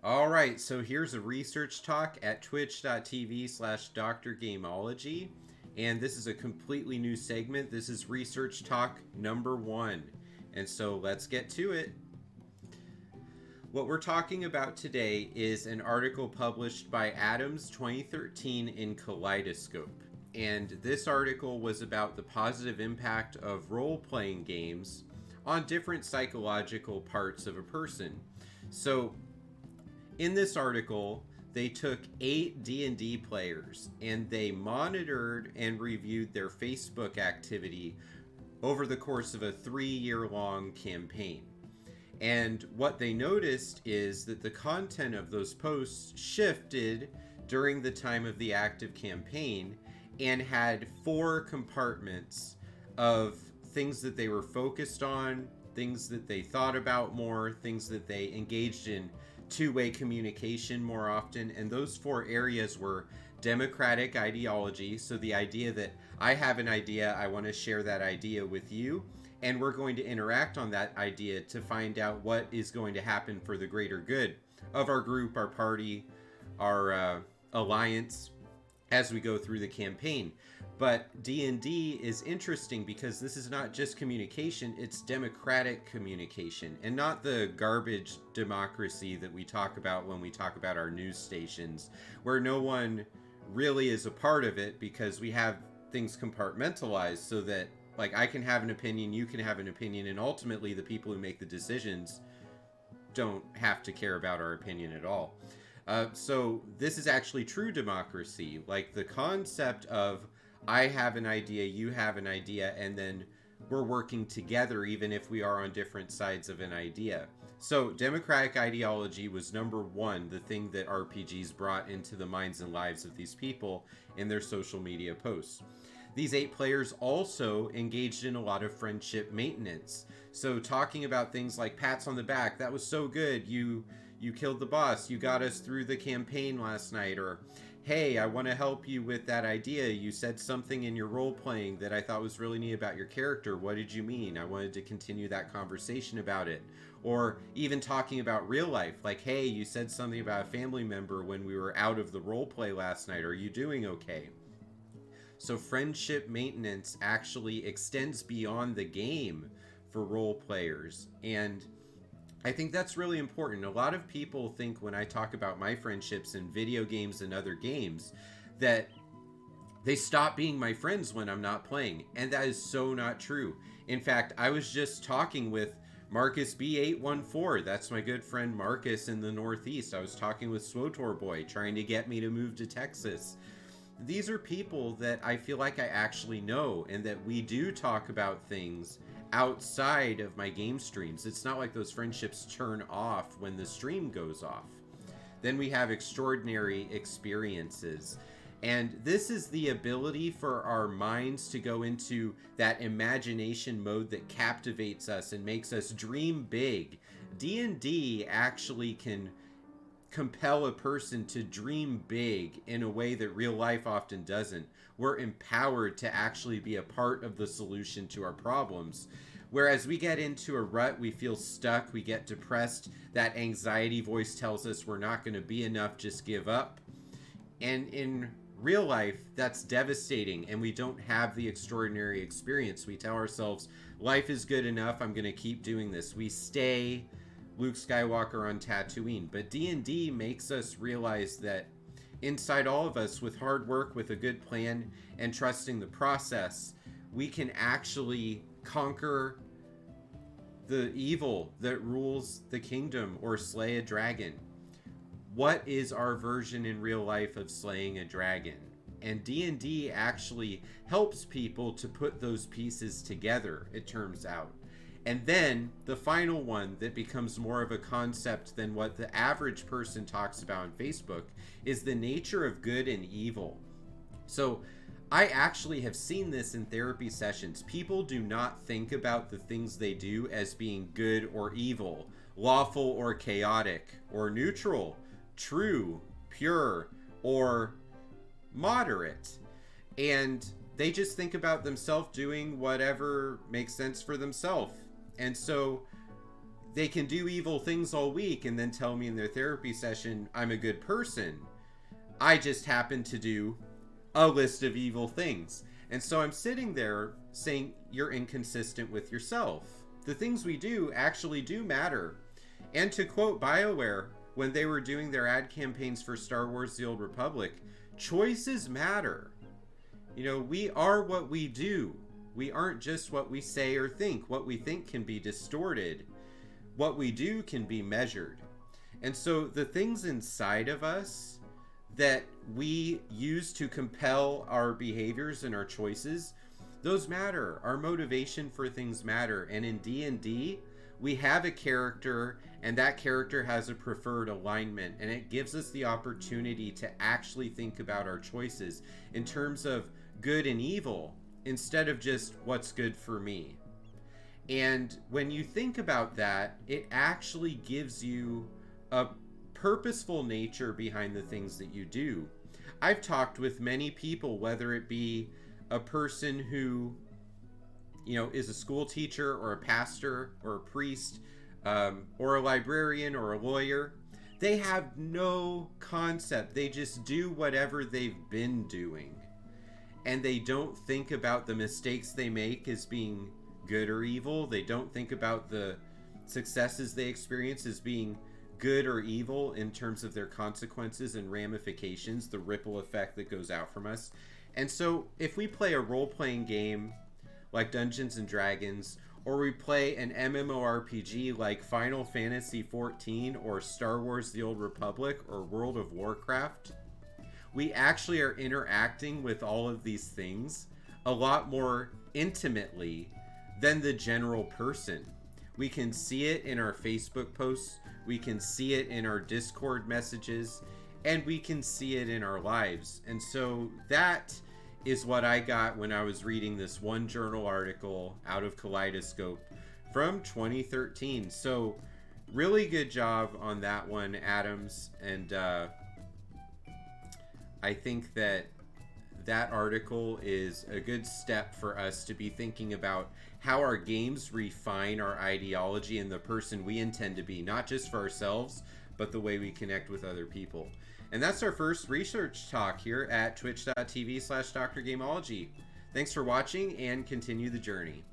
All right, so here's a research talk at twitch.tv/Dr. Gameology. And this is a completely new segment. This is research talk number 1. And so let's get to it. What we're talking about today is an article published by Adams 2013 in Kaleidoscope. And this article was about the positive impact of role-playing games on different psychological parts of a person. So in this article, they took 8 D&D players and they monitored and reviewed their Facebook activity over the course of a 3-year-long campaign. And what they noticed is that the content of those posts shifted during the time of the active campaign and had 4 compartments of things that they were focused on, things that they thought about more, things that they engaged in two-way communication more often. And those 4 areas were democratic ideology, so the idea that I have an idea, I want to share that idea with you, and we're going to interact on that idea to find out what is going to happen for the greater good of our group, our party, our alliance as we go through the campaign. But D&D is interesting because this is not just communication, it's democratic communication, and not the garbage democracy that we talk about when we talk about our news stations, where no one really is a part of it because we have things compartmentalized so that, like, I can have an opinion, you can have an opinion, and ultimately the people who make the decisions don't have to care about our opinion at all. So this is actually true democracy, like the concept of I have an idea, you have an idea, and then we're working together even if we are on different sides of an idea. So democratic ideology was number 1, the thing that RPGs brought into the minds and lives of these people in their social media posts. These 8 players also engaged in a lot of friendship maintenance. So talking about things like pats on the back, that was so good, you killed the boss, you got us through the campaign last night, or hey, I want to help you with that idea. You said something in your role playing that I thought was really neat about your character. What did you mean? I wanted to continue that conversation about it. Or even talking about real life, like, hey, you said something about a family member when we were out of the role play last night. Are you doing okay? So friendship maintenance actually extends beyond the game for role players. And I think that's really important. A lot of people think when I talk about my friendships in video games and other games that they stop being my friends when I'm not playing. And that is so not true. In fact, I was just talking with Marcus B814. That's my good friend Marcus in the Northeast. I was talking with Swotor Boy trying to get me to move to Texas. These are people that I feel like I actually know and that we do talk about things outside of my game streams. It's not like those friendships turn off when the stream goes off. Then we have extraordinary experiences. And this is the ability for our minds to go into that imagination mode that captivates us and makes us dream big. D&D actually can compel a person to dream big in a way that real life often doesn't. We're empowered to actually be a part of the solution to our problems. Whereas we get into a rut, we feel stuck, we get depressed, that anxiety voice tells us we're not going to be enough, just give up. And in real life, that's devastating, and we don't have the extraordinary experience. We tell ourselves, life is good enough, I'm going to keep doing this. We stay Luke Skywalker on Tatooine. But D&D makes us realize that inside all of us, with hard work, with a good plan, and trusting the process, we can actually conquer the evil that rules the kingdom or slay a dragon. What is our version in real life of slaying a dragon? And D&D actually helps people to put those pieces together, it turns out. And then the final one that becomes more of a concept than what the average person talks about on Facebook is the nature of good and evil. So I actually have seen this in therapy sessions. People do not think about the things they do as being good or evil, lawful or chaotic, or neutral, true, pure, or moderate. And they just think about themselves doing whatever makes sense for themselves. And so they can do evil things all week and then tell me in their therapy session I'm a good person. I just happen to do a list of evil things. And so I'm sitting there saying, you're inconsistent with yourself. The things we do actually do matter. And to quote BioWare, when they were doing their ad campaigns for Star Wars The Old Republic, choices matter. You know, we are what we do. We aren't just what we say or think. What we think can be distorted. What we do can be measured. And so the things inside of us that we use to compel our behaviors and our choices, those matter. Our motivation for things matter. And in D&D, we have a character, and that character has a preferred alignment, and it gives us the opportunity to actually think about our choices in terms of good and evil instead of just what's good for me. And when you think about that, it actually gives you a purposeful nature behind the things that you do. I've talked with many people, whether it be a person who, you know, is a school teacher or a pastor or a priest, or a librarian or a lawyer. They have no concept. They just do whatever they've been doing. And they don't think about the mistakes they make as being good or evil. They don't think about the successes they experience as being good or evil in terms of their consequences and ramifications, the ripple effect that goes out from us. And so if we play a role-playing game like Dungeons and Dragons, or we play an MMORPG like Final Fantasy XIV or Star Wars The Old Republic or World of Warcraft, we actually are interacting with all of these things a lot more intimately than the general person. We can see it in our Facebook posts, we can see it in our Discord messages, and we can see it in our lives. And so that is what I got when I was reading this one journal article out of Kaleidoscope from 2013. So really good job on that one, Adams. And I think that that article is a good step for us to be thinking about how our games refine our ideology and the person we intend to be, not just for ourselves, but the way we connect with other people. And that's our first research talk here at twitch.tv/drgameology. Thanks for watching and continue the journey.